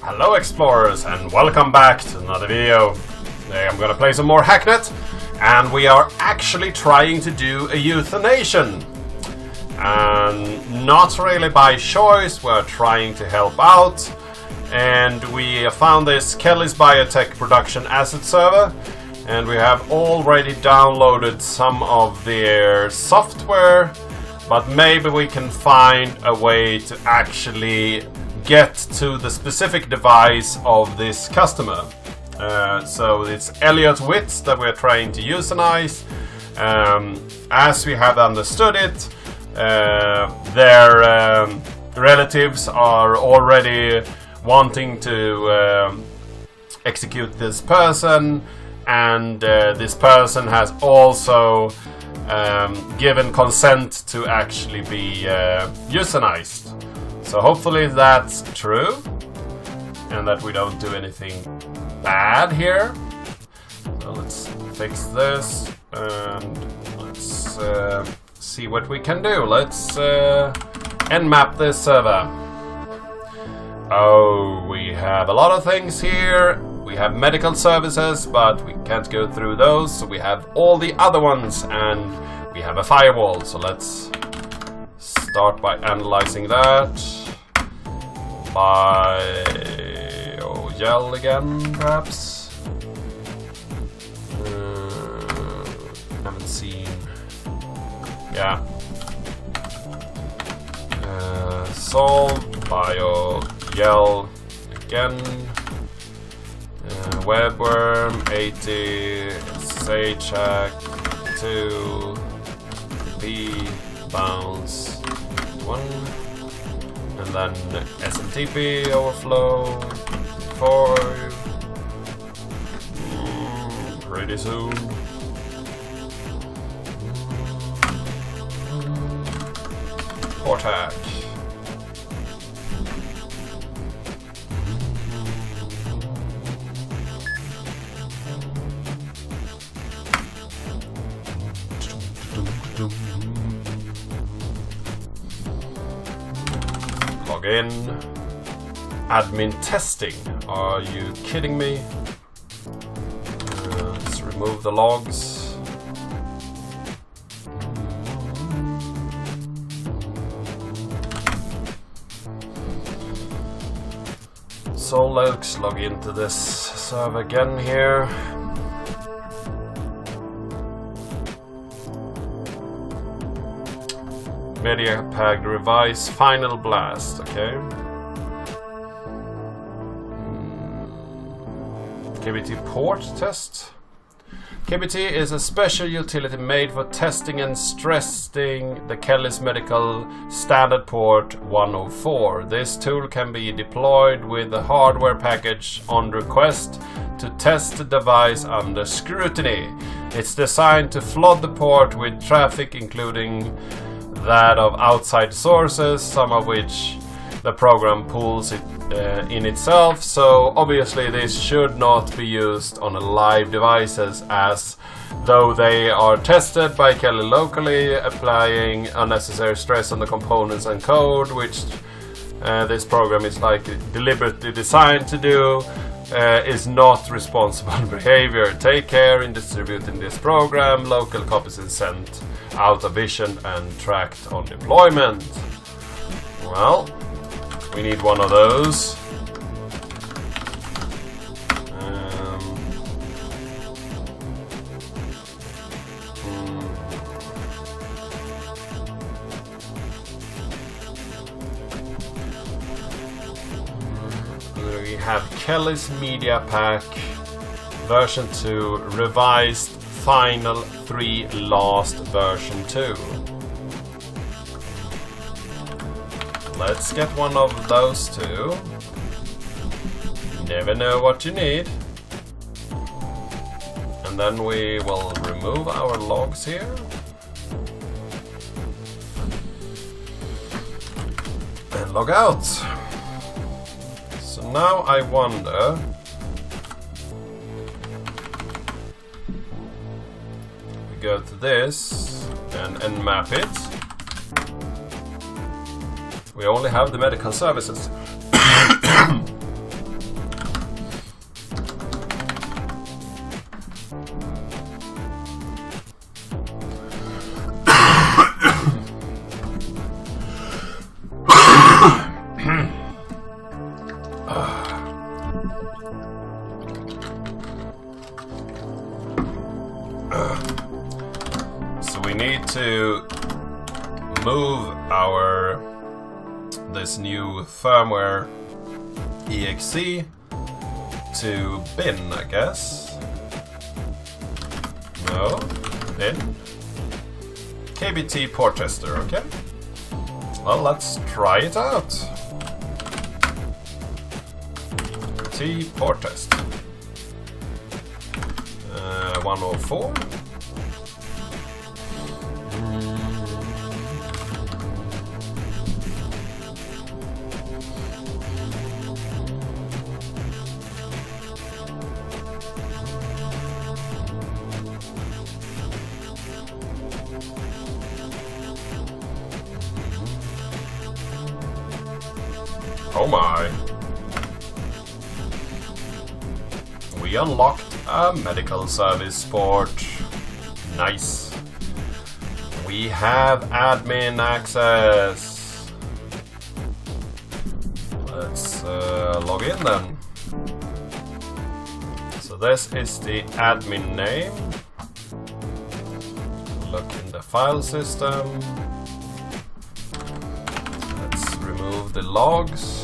Hello explorers and welcome back to another video. Today I'm gonna play some more Hacknet and we are actually trying to do a euthanization. And not really by choice, we're trying to help out. And we found this Kelly's Biotech production asset server. And we have already downloaded some of their software. But maybe we can find a way to actually get to the specific device of this customer. So it's Elliot whit that we're trying to euthanize. As we have understood it, their relatives are already wanting to execute this person, and this person has also given consent to actually be euthanized. So hopefully that's true and that we don't do anything bad here. So let's fix this and let's see what we can do. Let's nmap this server. Oh, we have a lot of things here. We have medical services, but we can't go through those. So we have all the other ones and we have a firewall. So let's start by analyzing that. By yell again, perhaps. Haven't seen. Yeah. Solve bio yell again. Webworm 80. Sage hack 2. B bounce 1. And then SMTP overflow 4. Pretty soon. Port hack. Log in. Admin testing. Are you kidding me? Let's remove the logs. So let's log into this server again here. Media pack revise final blast, okay. KBT port test. KBT is a special utility made for testing and stressing the Kelly's Medical Standard Port 104. This tool can be deployed with the hardware package on request to test the device under scrutiny. It's designed to flood the port with traffic, including that of outside sources, some of which the program pulls it in itself. So obviously this should not be used on live devices, as though they are tested by Kelly locally, applying unnecessary stress on the components and code, which this program is likely deliberately designed to do, is not responsible behavior. Take care in distributing this program. Local copies is sent out of vision and tracked on deployment. Well, we need one of those. We have Kelly's Media Pack version 2 revised final 3 last version 2. Let's get one of those two. Never know what you need. And then we will remove our logs here. And log out. So now I wonder, we go to this and nmap it. We only have the medical services. So we need to move this new firmware exe to bin, I guess. No, bin. KBT port tester, okay. Well, let's try it out. T port test. 104. Oh my. We unlocked a medical service port. Nice. We have admin access. Let's log in then. So this is the admin name. Look in the file system. Let's remove the logs.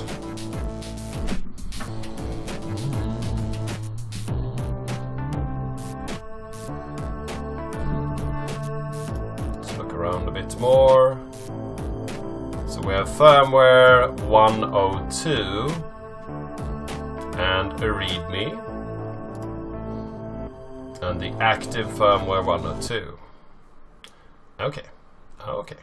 Around a bit more. So we have firmware 102 and a readme, and the active firmware 102. Okay, okay.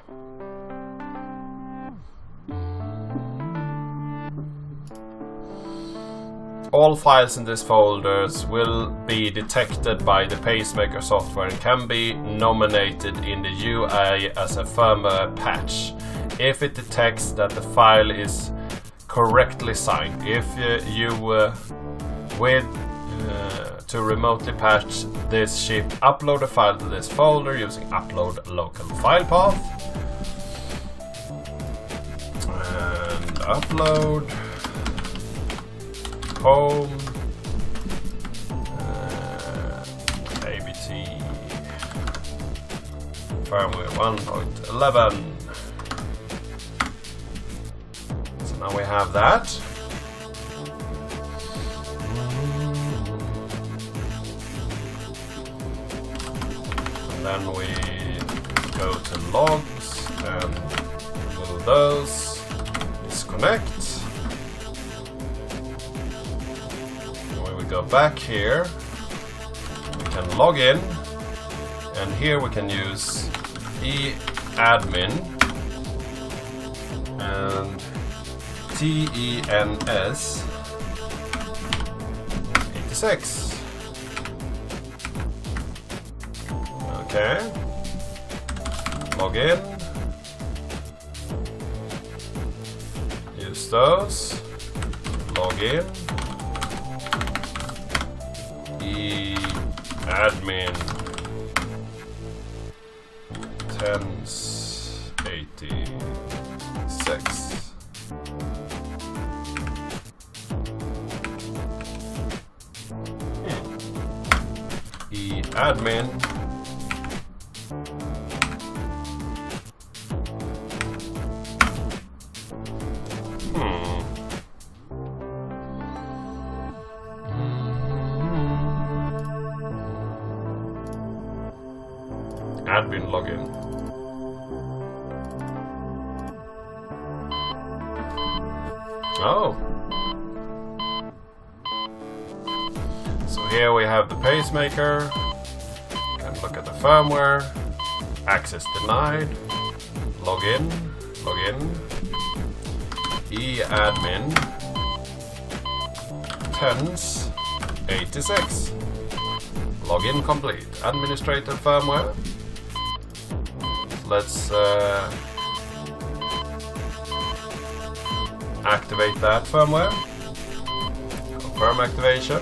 All files in these folders will be detected by the pacemaker software and can be nominated in the UI as a firmware patch if it detects that the file is correctly signed. If to remotely patch this ship, upload a file to this folder using upload local file path and upload. Home ABT firmware 1.11. So now we have that. And then we go to logs and remove those. Disconnect. Go back here, we can log in, and here we can use admin and TENS 86. Okay, log in, use those, log in. Admin TENS 86. Admin admin login. Oh. So here we have the pacemaker. Can look at the firmware. Access denied. Login. Login. admin TENS 86. Login complete. Administrator firmware. Let's activate that firmware. Confirm activation.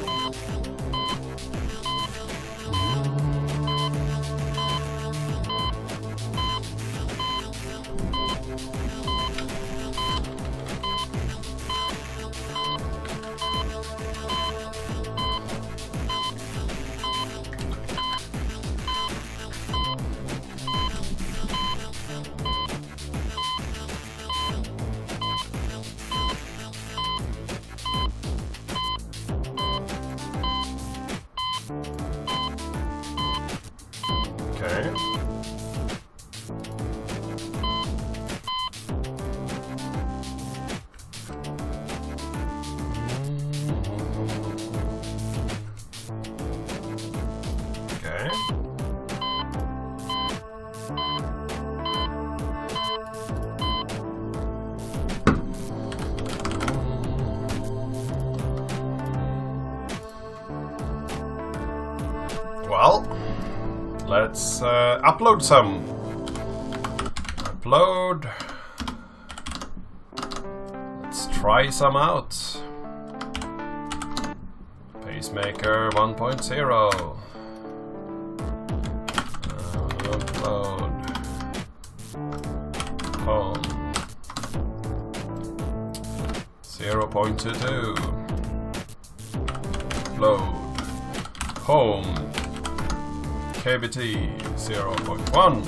Okay. Well, let's upload some. Upload. Let's try some out. Pacemaker 1.0. Upload. Home. 0.22. Upload. Home. KBT 0.1.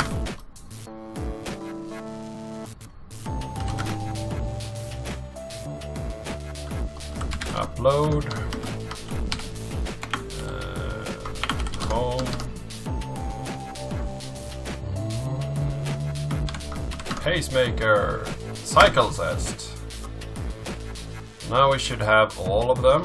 Upload. Home. Pacemaker. Cycle test. Now we should have all of them.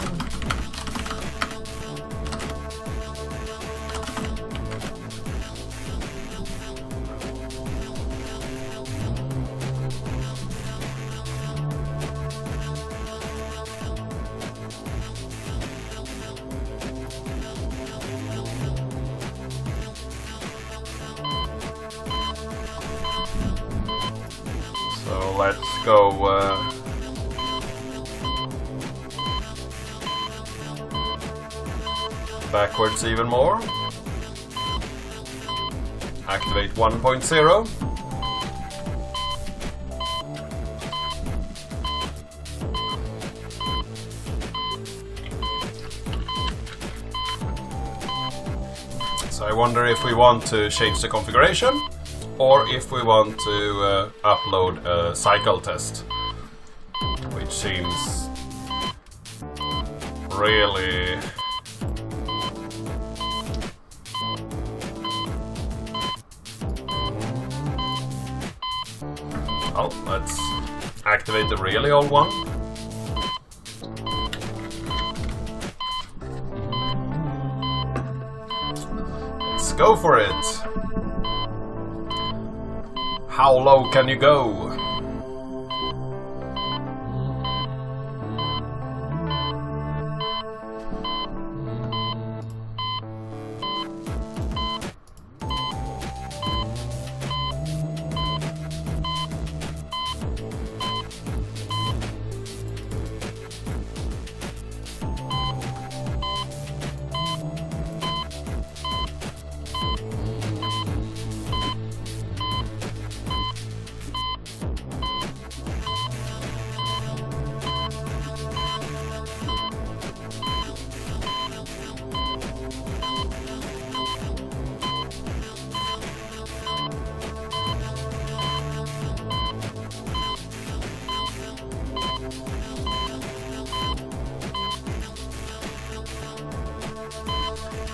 So let's go backwards even more. Activate 1.0. So I wonder if we want to change the configuration, or if we want to upload a cycle test, which seems really well. Let's activate the really old one. Let's go for it. How low can you go?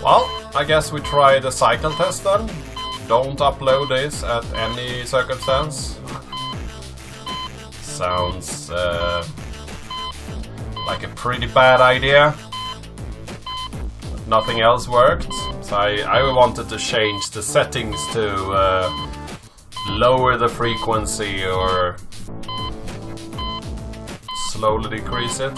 Well, I guess we try the cycle test then. Don't upload this at any circumstance. Sounds like a pretty bad idea. But nothing else worked. So I wanted to change the settings to lower the frequency or slowly decrease it.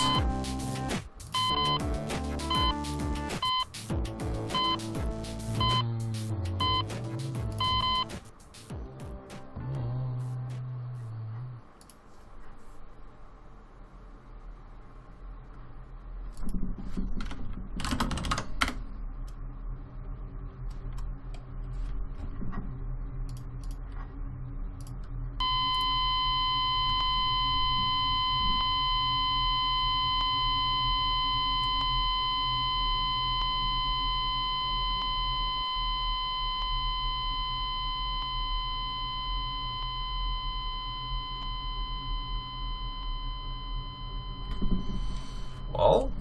Well,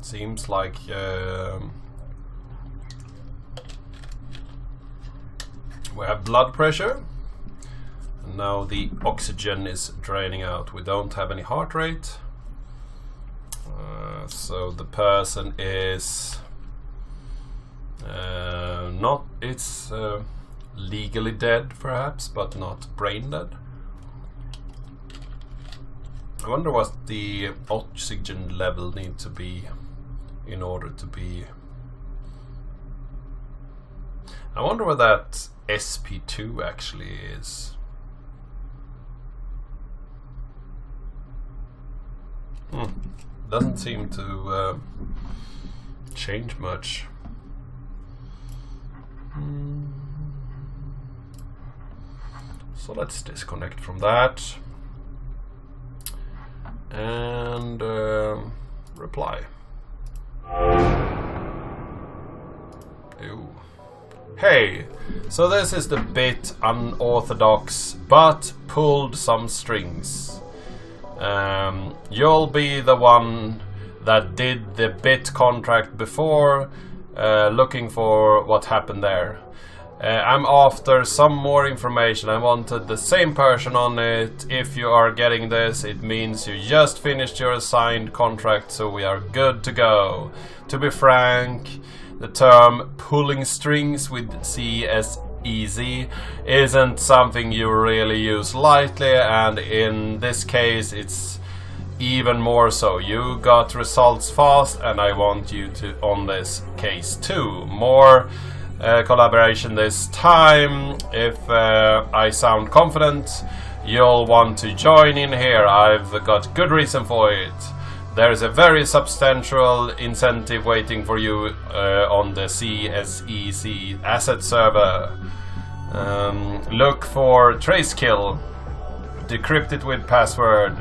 seems like we have blood pressure, and now the oxygen is draining out. We don't have any heart rate, so the person is It's legally dead, perhaps, but not brain dead. I wonder what the oxygen level needs to be in order to be. I wonder what that SP2 actually is. Doesn't seem to change much. So let's disconnect from that and reply. Ew. Hey, so this is the bit unorthodox, but pulled some strings. You'll be the one that did the bit contract before, looking for what happened there. I'm after some more information. I wanted the same person on it. If you are getting this, it means you just finished your assigned contract, so we are good to go. To be frank, the term pulling strings with CSEZ isn't something you really use lightly, and in this case it's even more so. You got results fast, and I want you to on this case too. More collaboration this time. If I sound confident, you'll want to join in here. I've got good reason for it. There's a very substantial incentive waiting for you on the CSEZ asset server. Look for trace kill, decrypt it with password,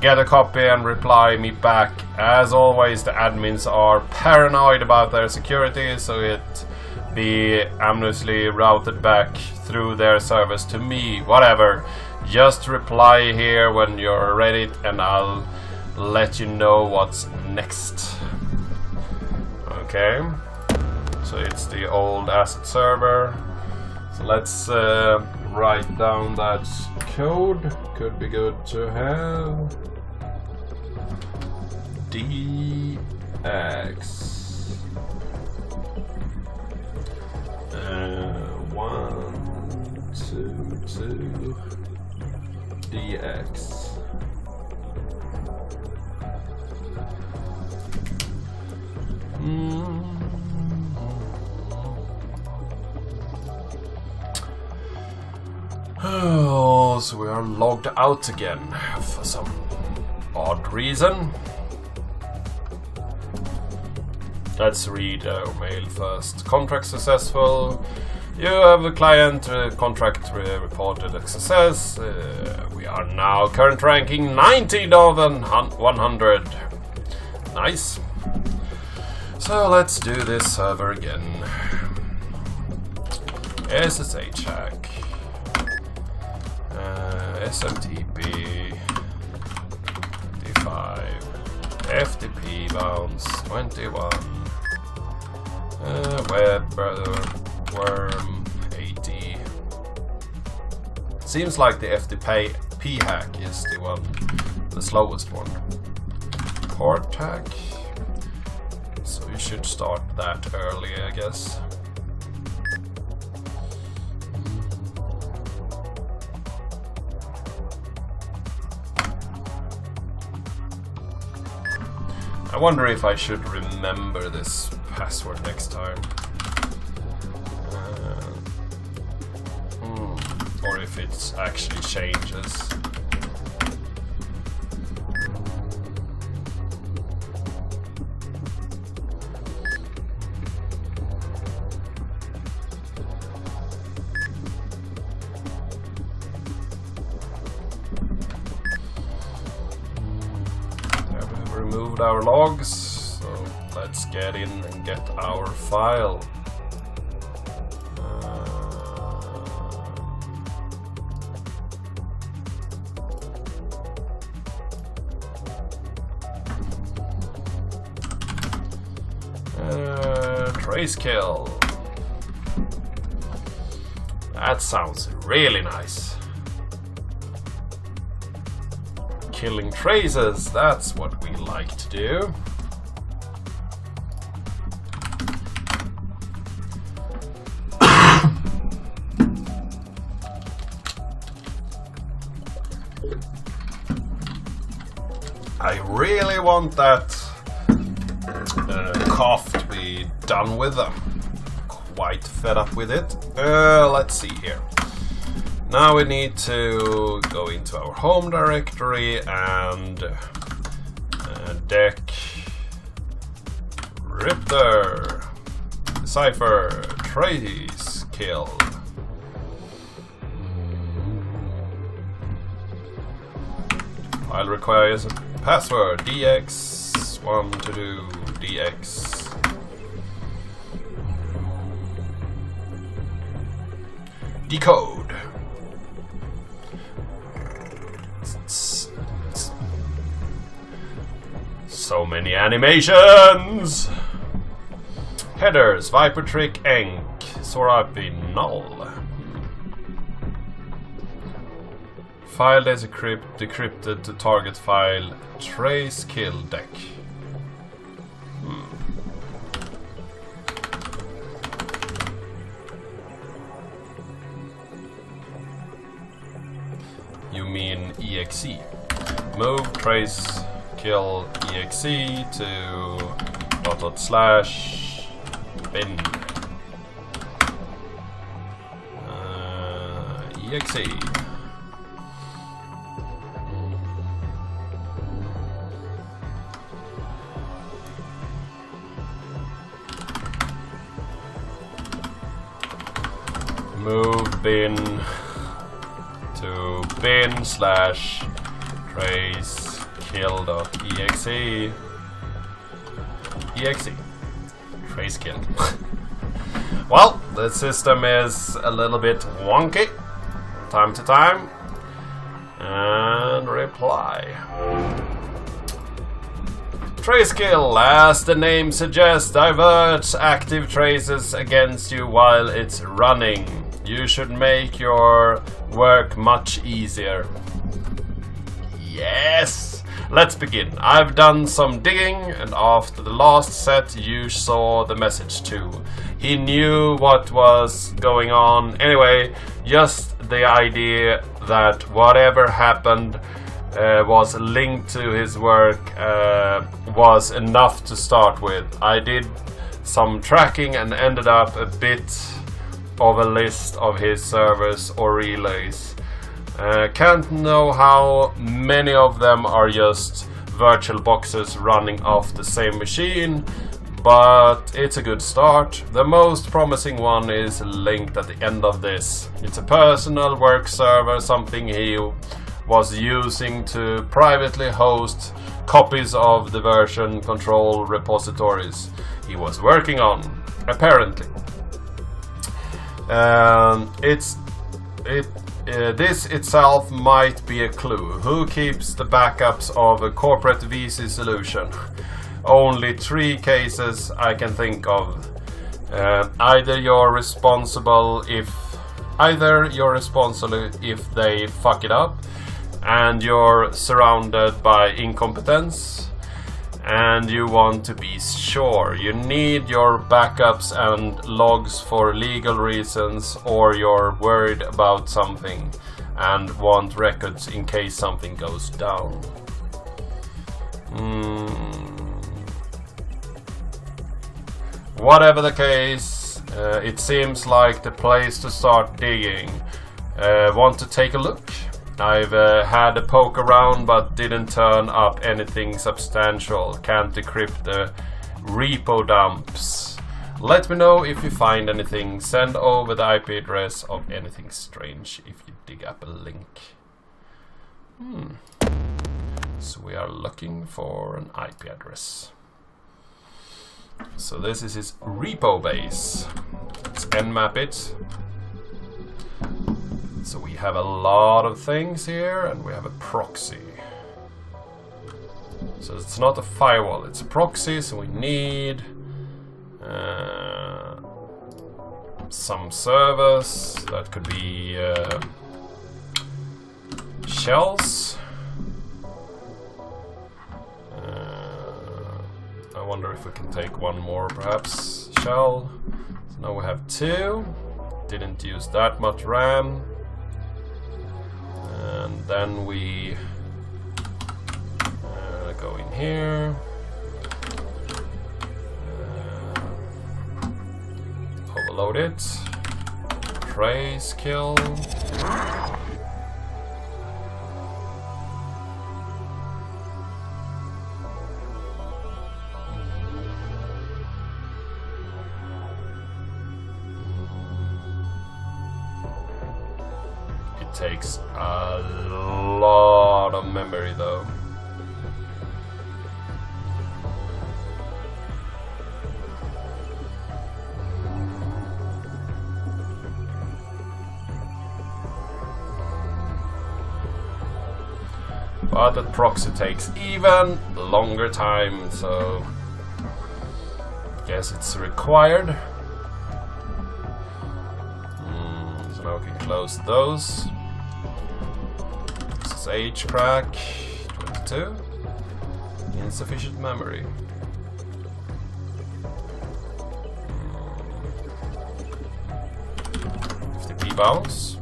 get a copy and reply me back. As always, the admins are paranoid about their security, so it be aimlessly routed back through their servers to me. Whatever, just reply here when you're ready and I'll let you know what's next. Okay, so it's the old asset server. So let's write down that code. Could be good to have. DX 122 DX. Oh, so we are logged out again for some odd reason. Let's read our mail first. Contract successful. You have a client contract reported a success. We are now current ranking 19 of 100. Nice. So let's do this server again. SSH hack. SMTP 25. FTP bounce 21. Web worm 80. Seems like the FTP hack is the slowest one. Port hack. So you should start that early, I guess. I wonder if I should remember this password next time. Or if it actually changes. We've removed our logs, so let's get in and get our file. Trace kill. That sounds really nice. Killing traces, that's what we like to do. I really want that cough to be done with. I'm quite fed up with it. Let's see here. Now we need to go into our home directory and deck Ripter Decipher Trace Kill. File requires a password dx122dx. Decode. So many animations. Headers, Viper Trick, Enk, Sorapi, null. File decrypted to target file trace kill deck. You mean exe. Move trace kill exe to // bin exe. Move bin to bin/trace kill.exe. exe. Trace kill. Well, the system is a little bit wonky time to time. And reply. Trace kill, as the name suggests, diverts active traces against you while it's running. You should make your work much easier. Yes! Let's begin. I've done some digging, and after the last set you saw the message too. He knew what was going on. Anyway, just the idea that whatever happened was linked to his work was enough to start with. I did some tracking and ended up a bit of a list of his servers or relays. Can't know how many of them are just virtual boxes running off the same machine, but it's a good start. The most promising one is linked at the end of this. It's a personal work server, something he was using to privately host copies of the version control repositories he was working on, apparently. This itself might be a clue. Who keeps the backups of a corporate VC solution? Only 3 cases I can think of. Either you're responsible if they fuck it up, and you're surrounded by incompetence, and you want to be sure. You need your backups and logs for legal reasons, or you're worried about something and want records in case something goes down. Whatever the case, it seems like the place to start digging. Want to take a look? I've had a poke around but didn't turn up anything substantial. Can't decrypt the repo dumps. Let me know if you find anything. Send over the IP address of anything strange if you dig up a link. So we are looking for an IP address. So this is his repo base. Let's nmap it. So we have a lot of things here, and we have a proxy. So it's not a firewall, it's a proxy, so we need some servers. That could be shells. I wonder if we can take one more, perhaps. Shell. So now we have 2. Didn't use that much RAM. And then we here. Overload it. Trace kill. It takes a lot of memory though. But the proxy takes even longer time, so guess it's required. So now we can close those. This is H crack 22. Insufficient memory. 50p bounce.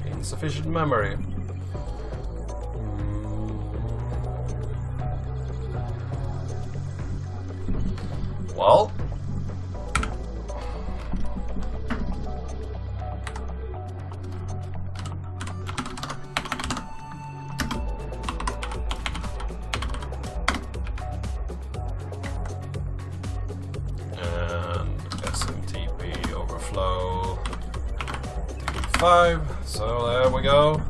Insufficient memory. Well, and SMTP overflow D5. So there we go.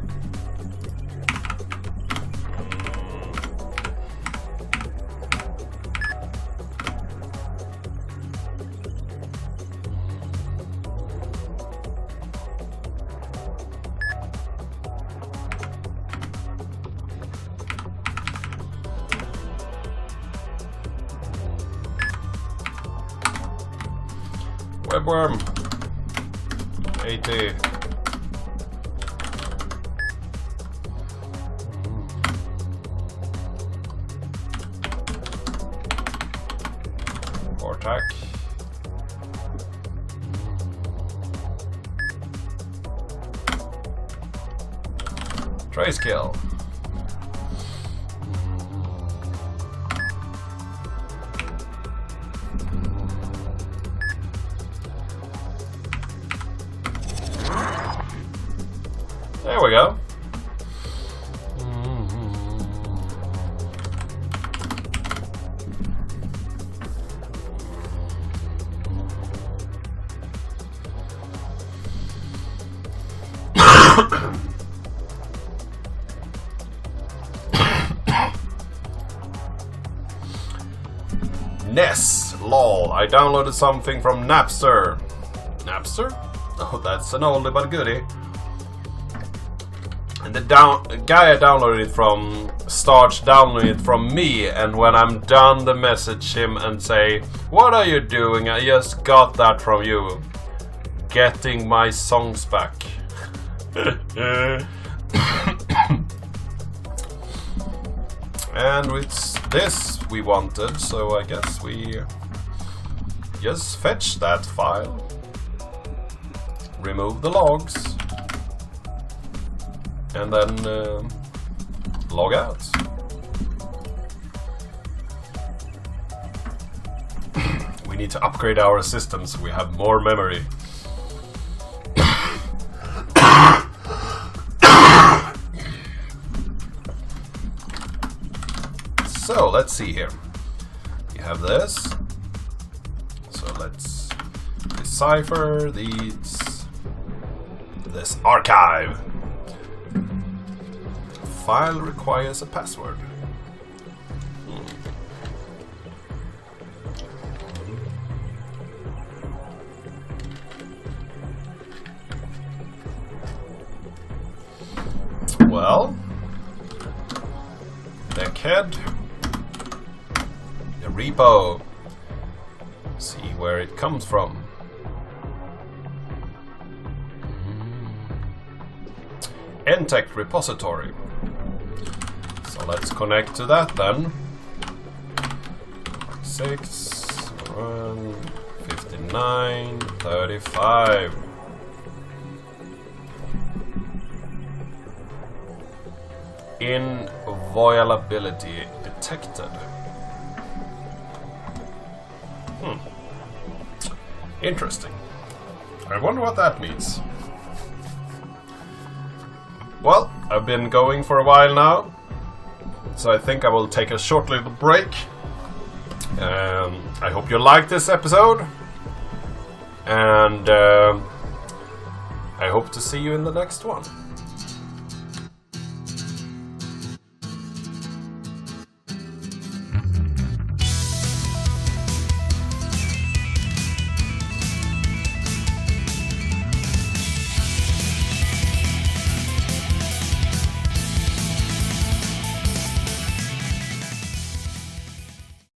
Webworm 80. Attack. Trace kill. There we go. Ness, lol. I downloaded something from Napster. Napster? Oh, that's an oldie but goodie. And the guy I downloaded it from starts downloading it from me, and when I'm done, the message him and say, "What are you doing? I just got that from you. Getting my songs back." And it's this we wanted, so I guess we just fetch that file, remove the logs, and then log out. We need to upgrade our system so we have more memory. So let's see here. We have this. So let's decipher this archive. File requires a password. Well, deckhead, the repo. See where it comes from. Entect repository. So let's connect to that then. 6, 1, 59, 35. Inviolability detected. Interesting. I wonder what that means. Well, I've been going for a while now, so I think I will take a short little break. I hope you liked this episode, and I hope to see you in the next one.